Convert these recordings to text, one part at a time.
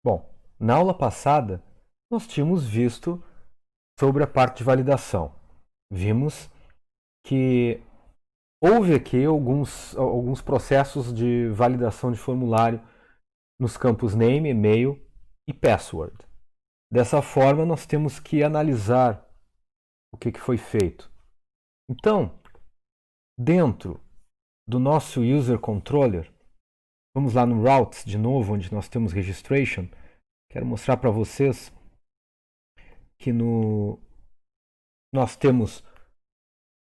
Bom, na aula passada nós tínhamos visto sobre a parte de validação. Vimos que houve aqui alguns processos de validação de formulário nos campos name, e-mail e password. Dessa forma, nós temos que analisar o que foi feito. Então, dentro do nosso user controller, vamos lá no routes de novo, onde nós temos registration. Quero mostrar para vocês que nós temos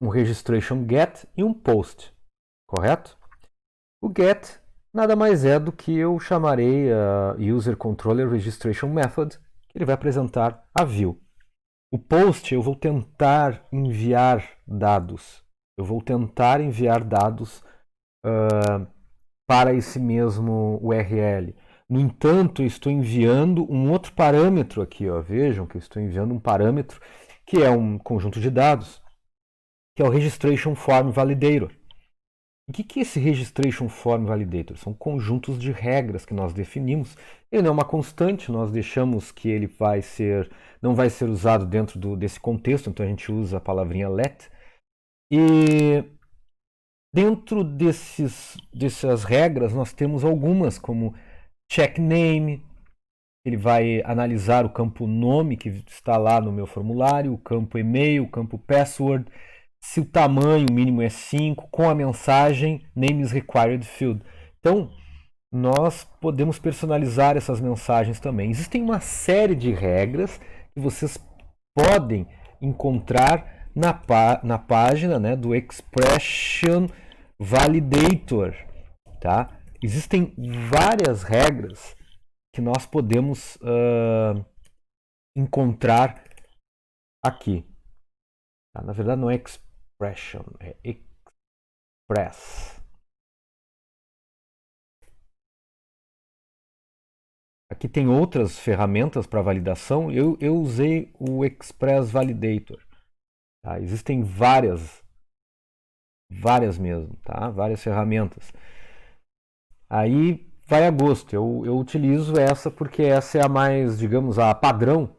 um registration get e um post, correto? O get nada mais é do que eu chamarei a user controller registration method, que ele vai apresentar a view. O post eu vou tentar enviar dados. Eu vou tentar enviar dados para esse mesmo URL. No entanto, eu estou enviando um outro parâmetro aqui. Ó. Vejam que eu estou enviando um parâmetro que é um conjunto de dados, que é o Registration Form Validator. O que é esse Registration Form Validator? São conjuntos de regras que nós definimos. Ele não é uma constante, nós deixamos que ele não vai ser usado dentro desse contexto, então a gente usa a palavrinha let. E dentro dessas regras nós temos algumas, como check name, ele vai analisar o campo nome que está lá no meu formulário, o campo e-mail, o campo password, se o tamanho mínimo é 5, com a mensagem name is required field. Então, nós podemos personalizar essas mensagens também. Existem uma série de regras que vocês podem encontrar na página, né, do Expression Validator. Tá? Existem várias regras que nós podemos encontrar aqui. Tá? Na verdade, não é expression, é express. Aqui tem outras ferramentas para validação. Eu usei o Express Validator. Tá? Existem várias mesmo, tá? Várias ferramentas. Aí vai a gosto. Eu utilizo essa porque essa é a mais, digamos, a padrão,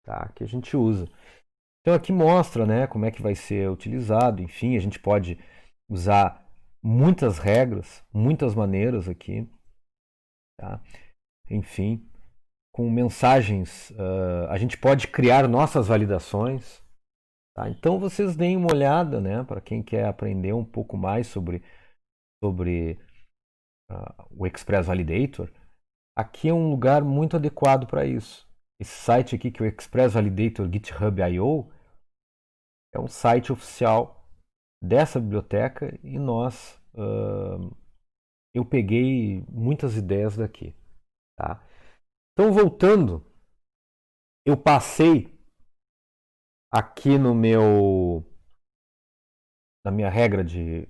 tá? Que a gente usa. Então aqui mostra, né, como é que vai ser utilizado. Enfim, a gente pode usar muitas regras, muitas maneiras aqui. Tá? Enfim, com mensagens, a gente pode criar nossas validações. Tá? Então vocês deem uma olhada, né, para quem quer aprender um pouco mais sobre o Express Validator. Aqui é um lugar muito adequado para isso. Esse site aqui, que é o Express Validator GitHub.io, é um site oficial dessa biblioteca e eu peguei muitas ideias daqui. Tá? Então, voltando, eu passei aqui na minha regra de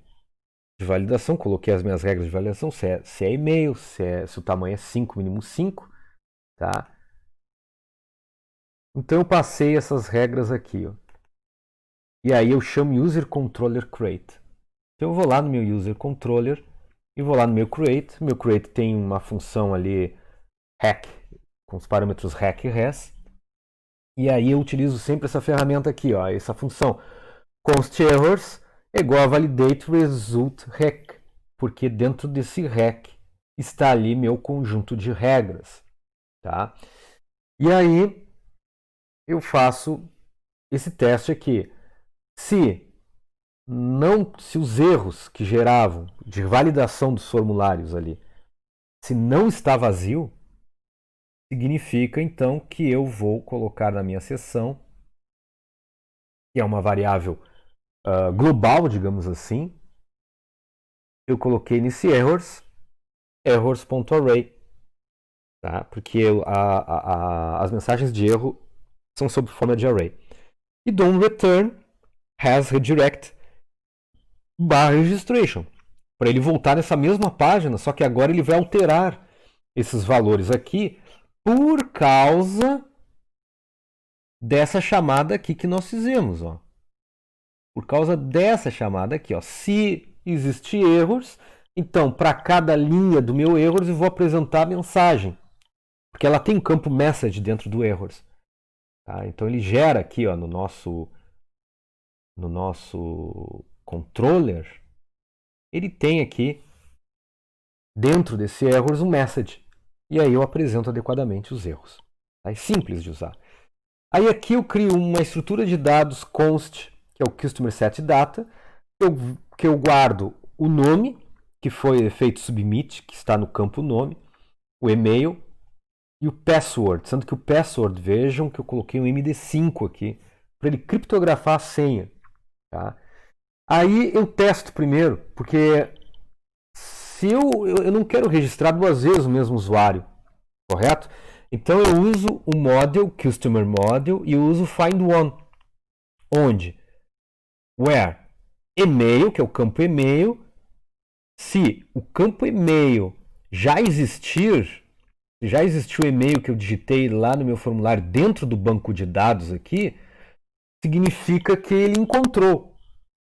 validação, coloquei as minhas regras de validação, se é e-mail, se o tamanho é 5, mínimo 5. Tá? Então eu passei essas regras aqui. Ó. E aí eu chamo user controller create. Então eu vou lá no meu user controller e vou lá no meu create. Meu create tem uma função ali hack, com os parâmetros hack e res. E aí eu utilizo sempre essa ferramenta aqui, ó, essa função const errors é igual a validate result hack, porque dentro desse hack está ali meu conjunto de regras. Tá? E aí eu faço esse teste aqui. Se os erros que geravam de validação dos formulários ali, se não está vazio, significa então que eu vou colocar na minha seção, que é uma variável global, digamos assim, eu coloquei nesse errors.array, tá? Porque as mensagens de erro são sob forma de array. E dou um return has redirect /registration, para ele voltar nessa mesma página, só que agora ele vai alterar esses valores aqui por causa dessa chamada aqui que nós fizemos. Ó. Por causa dessa chamada aqui. Ó. Se existir erros, então para cada linha do meu erros eu vou apresentar a mensagem. Porque ela tem um campo message dentro do errors. Tá? Então ele gera aqui ó, no nosso controller, ele tem aqui dentro desse errors um message. E aí eu apresento adequadamente os erros. Tá? É simples de usar. Aí aqui eu crio uma estrutura de dados const, que é o customer set data, que eu guardo o nome, que foi feito submit, que está no campo nome, o e-mail e o password. Sendo que o password, vejam que eu coloquei um MD5 aqui, para ele criptografar a senha. Tá? Aí eu testo primeiro, porque se eu não quero registrar duas vezes o mesmo usuário, correto? Então eu uso o model, customer model, e eu uso find one. Onde? Where? E-mail, que é o campo e-mail. Se o campo e-mail já existiu o e-mail que eu digitei lá no meu formulário dentro do banco de dados aqui, significa que ele encontrou.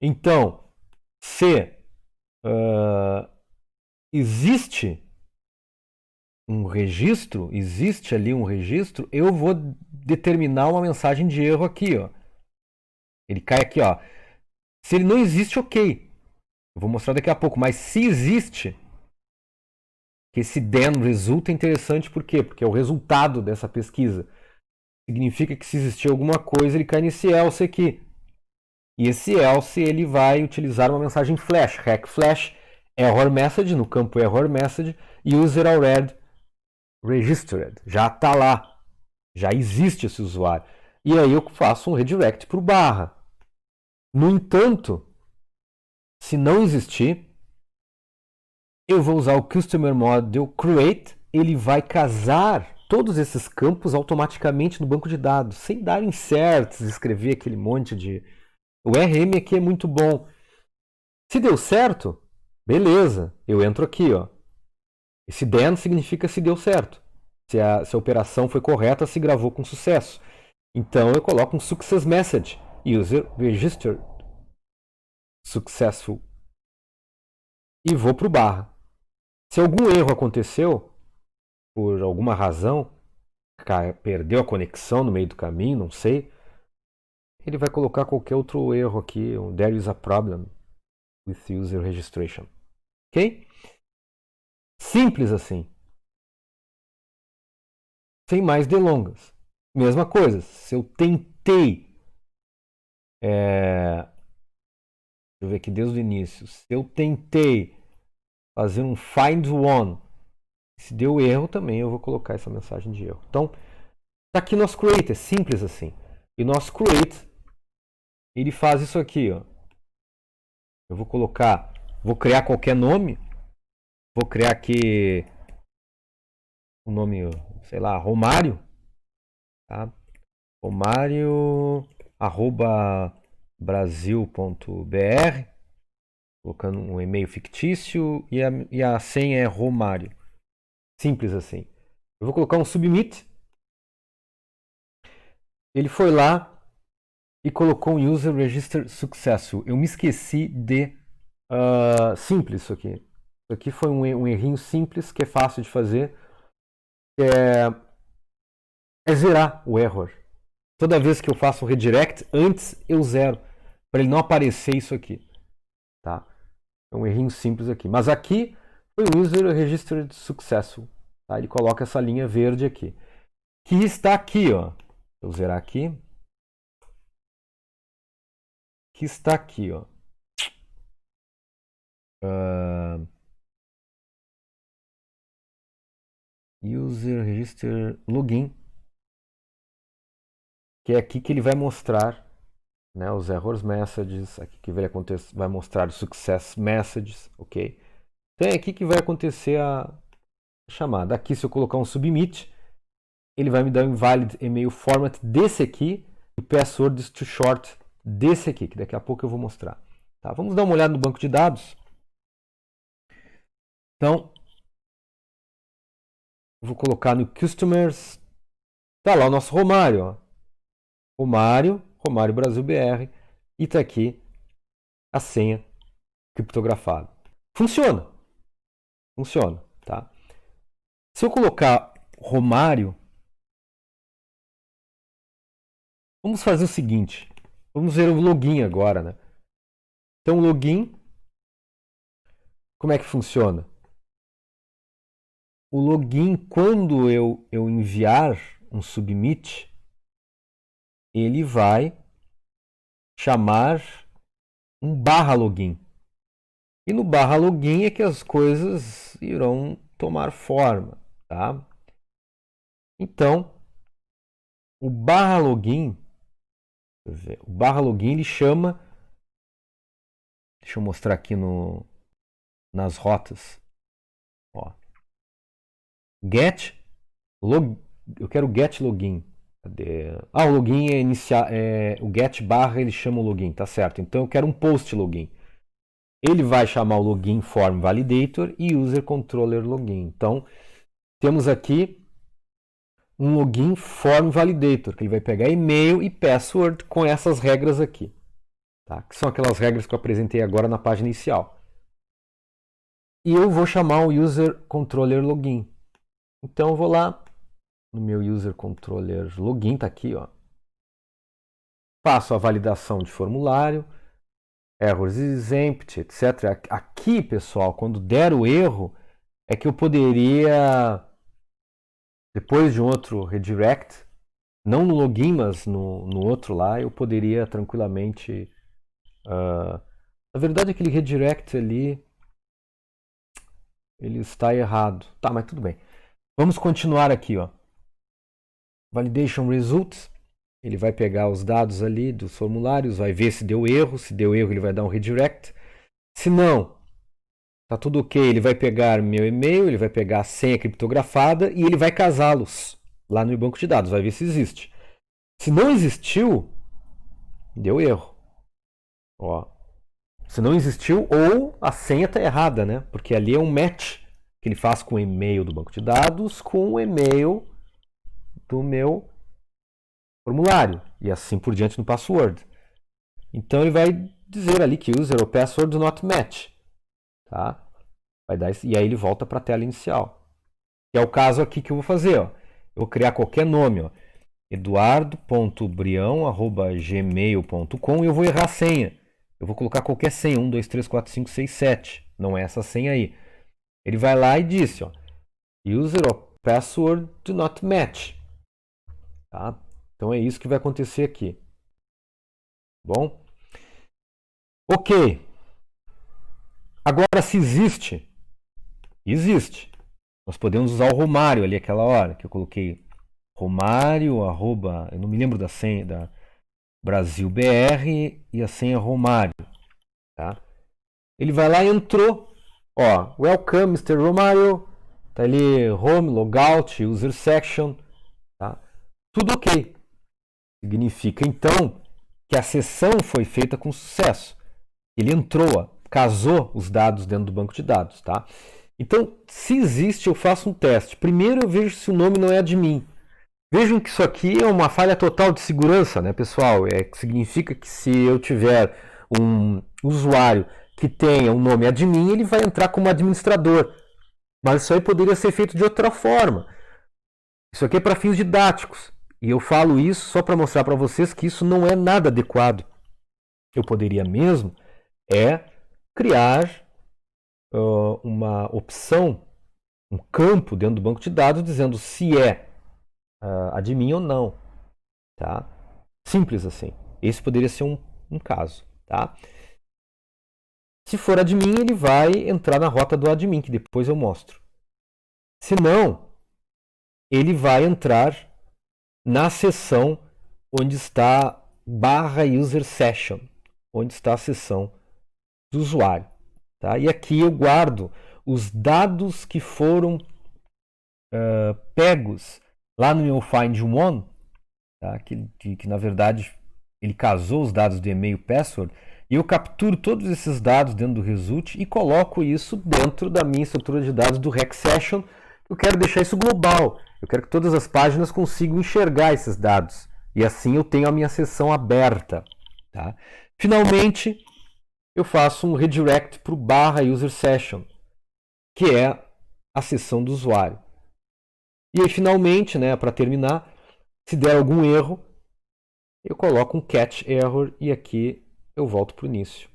Então, se existe ali um registro, eu vou determinar uma mensagem de erro aqui, ó. Ele cai aqui, ó. Se ele não existe, ok. Eu vou mostrar daqui a pouco, mas se existe, que esse then resulta é interessante, por quê? Porque é o resultado dessa pesquisa. Significa que se existir alguma coisa, ele cai nesse else aqui. E esse else ele vai utilizar uma mensagem flash, hack flash, error message, no campo error message, user already registered. Já está lá. Já existe esse usuário. E aí eu faço um redirect para o barra. No entanto, se não existir, eu vou usar o Customer Model Create. Ele vai casar todos esses campos automaticamente no banco de dados, sem dar inserts, escrever aquele monte de... O RM aqui é muito bom. Se deu certo, beleza, eu entro aqui. Ó. Esse then significa se deu certo. Se a operação foi correta, se gravou com sucesso. Então eu coloco um success message. User registered successful. E vou para o barra. Se algum erro aconteceu, por alguma razão, perdeu a conexão no meio do caminho, não sei, ele vai colocar qualquer outro erro aqui. There is a problem with user registration. Ok? Simples assim. Sem mais delongas. Mesma coisa, se eu tentei... deixa eu ver aqui desde o início. Se eu tentei fazer um find one, se deu erro também, eu vou colocar essa mensagem de erro. Então, tá aqui nosso create, é simples assim. E nosso create, ele faz isso aqui, ó. Eu vou criar qualquer nome. Vou criar aqui um nome, sei lá, Romário. Tá? Romário @brasil.br, colocando um e-mail fictício e a senha é Romário. Simples assim. Eu vou colocar um submit. Ele foi lá e colocou um user register successful. Eu me esqueci de... simples isso aqui. Isso aqui foi um errinho simples que é fácil de fazer. É zerar o error. Toda vez que eu faço um redirect, antes eu zero. Para ele não aparecer isso aqui. Tá? É um errinho simples aqui. Mas aqui foi o user registered successful. Tá? Ele coloca essa linha verde aqui. Que está aqui. Ó. Vou zerar aqui. Que está aqui. Ó. User register login. Que é aqui que ele vai mostrar, né, os errors messages. Aqui que vai mostrar os success messages. Ok? Então é aqui que vai acontecer a chamada. Aqui, se eu colocar um submit, ele vai me dar um invalid email format desse aqui e password is too short desse aqui, que daqui a pouco eu vou mostrar. Tá? Vamos dar uma olhada no banco de dados. Então, vou colocar no customers. Tá lá o nosso Romário. Ó. Romário Brasil BR. E tá aqui a senha criptografada. Funciona. Funciona. Tá? Se eu colocar Romário, vamos fazer o seguinte. Vamos ver o login agora, né? Então, o login, como é que funciona? O login, quando eu enviar um submit, ele vai chamar um barra login. E no barra login é que as coisas irão tomar forma, tá? Então, o barra login, ele chama, deixa eu mostrar aqui nas rotas, ó, get log, eu quero get login. Cadê? O login é iniciar, o get barra ele chama o login, tá certo? Então eu quero um post login. Ele vai chamar o login form validator e user controller login. Então temos aqui um login form validator, que ele vai pegar e-mail e password com essas regras aqui, tá? Que são aquelas regras que eu apresentei agora na página inicial. E eu vou chamar o user controller login. Então eu vou lá no meu user controller login, tá aqui, ó. Faço a validação de formulário, errors is empty, etc. Aqui, pessoal, quando der o erro, é que eu poderia, depois de um outro redirect, não no login, mas no outro lá, eu poderia tranquilamente... na verdade, aquele redirect ali, ele está errado. Tá, mas tudo bem. Vamos continuar aqui, ó. Validation results. Ele vai pegar os dados ali dos formulários, vai ver se deu erro. Se deu erro, ele vai dar um redirect. Se não, tá tudo ok, ele vai pegar meu e-mail, ele vai pegar a senha criptografada e ele vai casá-los lá no banco de dados, vai ver se existe. Se não existiu, deu erro. Ó. Se não existiu, ou a senha está errada, né? Porque ali é um match que ele faz com o e-mail do banco de dados com o e-mail do meu formulário. E assim por diante no password. Então ele vai dizer ali que user ou password do not match. Tá? Vai dar isso, e aí ele volta para a tela inicial. Que é o caso aqui que eu vou fazer. Ó. Eu vou criar qualquer nome. eduardo.brião@gmail.com e eu vou errar a senha. Eu vou colocar qualquer senha. 1, 2, 3, 4, 5, 6, 7. Não é essa senha aí. Ele vai lá e disse, ó, user or password do not match. Tá? Então é isso que vai acontecer aqui. Bom? Ok. Agora, se existe, existe. Nós podemos usar o Romário ali aquela hora que eu coloquei Romário, eu não me lembro da senha da BrasilBR e a senha Romário. Tá? Ele vai lá e entrou. Ó, welcome, Mr. Romário. Tá ali home, logout, user section. Tá? Tudo ok. Significa então que a sessão foi feita com sucesso. Ele entrou, casou os dados dentro do banco de dados. Tá? Então, se existe, eu faço um teste. Primeiro eu vejo se o nome não é admin. Vejam que isso aqui é uma falha total de segurança, né, pessoal? Significa que se eu tiver um usuário que tenha um nome admin, ele vai entrar como administrador. Mas isso aí poderia ser feito de outra forma. Isso aqui é para fins didáticos. E eu falo isso só para mostrar para vocês que isso não é nada adequado. Eu poderia mesmo criar uma opção, um campo dentro do banco de dados dizendo se é admin ou não. Tá? Simples assim. Esse poderia ser um caso. Tá? Se for admin, ele vai entrar na rota do admin, que depois eu mostro. Se não, ele vai entrar na seção onde está /user session, onde está a seção do usuário. Tá? E aqui eu guardo os dados que foram pegos lá no meu find one, tá? que na verdade ele casou os dados do e-mail password, e eu capturo todos esses dados dentro do result e coloco isso dentro da minha estrutura de dados do Rec Session. Eu quero deixar isso global. Eu quero que todas as páginas consigam enxergar esses dados. E assim eu tenho a minha seção aberta. Tá? Finalmente, eu faço um redirect para o /user session, que é a seção do usuário. E aí, finalmente, né, para terminar, se der algum erro, eu coloco um catch error e aqui eu volto para o início.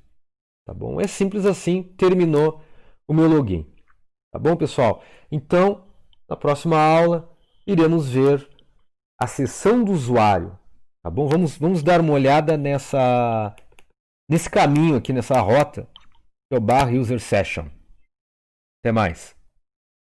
Tá bom? É simples assim, terminou o meu login. Tá bom, pessoal? Então, na próxima aula, iremos ver a seção do usuário. Tá bom? Vamos dar uma olhada nesse caminho aqui, nessa rota, que é o bar user session. Até mais.